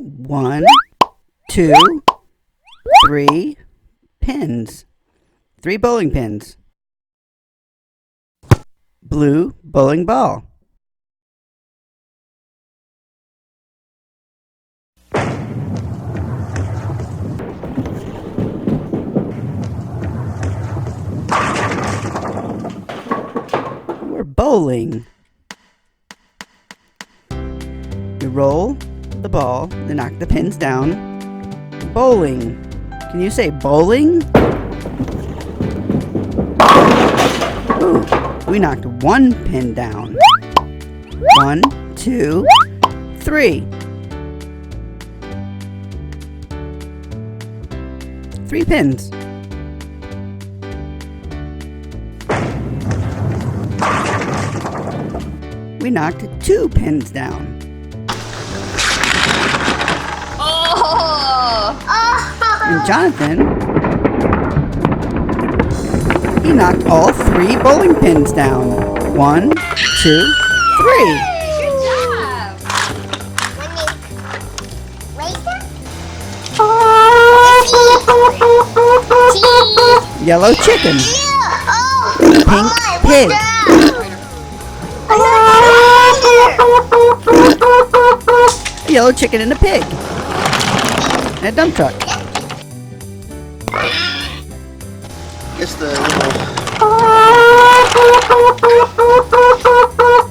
1, 2, 3 pins. 3 bowling pins. Blue bowling ball. We're bowling. You roll the ball, then knock the pins down. Bowling. Can you say bowling? Ooh, we knocked 1 pin down. 1, 2, 3. 3 pins. We knocked 2 pins down. And Jonathan, he knocked all 3 bowling pins down. 1, 2, 3. Good job! Yellow chicken. Pink pig. A yellow chicken and a pig. And a dump truck. It's the little...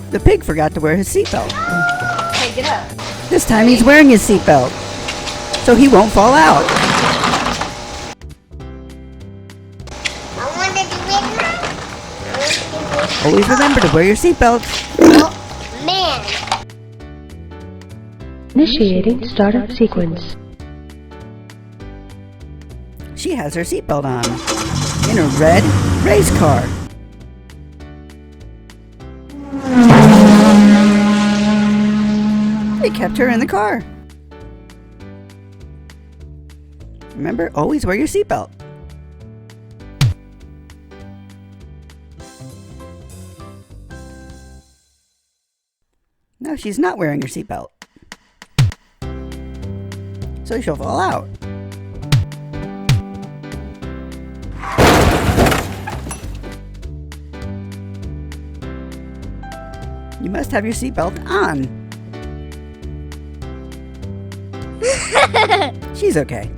The pig forgot to wear his seatbelt. Hey, get up. This time he's wearing his seatbelt, so he won't fall out. Always remember to wear your seatbelt. Oh, man. Initiating startup sequence. She has her seatbelt on in a red race car. They kept her in the car. Remember, always wear your seatbelt. No, she's not wearing her seatbelt, so she'll fall out. You must have your seatbelt on. She's okay.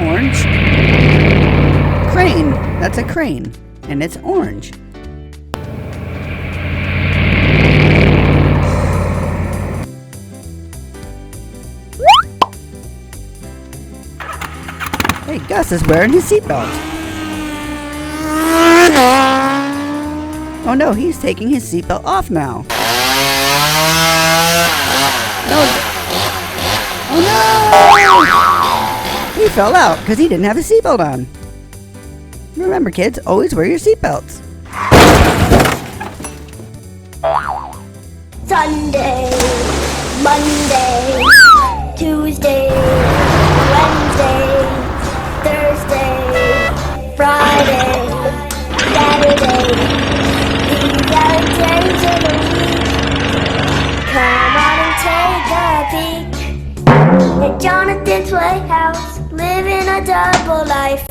Orange. Crane. That's a crane. And it's orange. Hey, Gus is wearing his seatbelt. Oh no, he's taking his seatbelt off now. No. Oh no! He fell out because he didn't have his seatbelt on. Remember, kids, always wear your seatbelts. Sunday, Monday, Tuesday, Wednesday, Thursday, Friday, Saturday. These are the days of the week. Come on and take a peek at Jonathan's Playhouse, living a double life.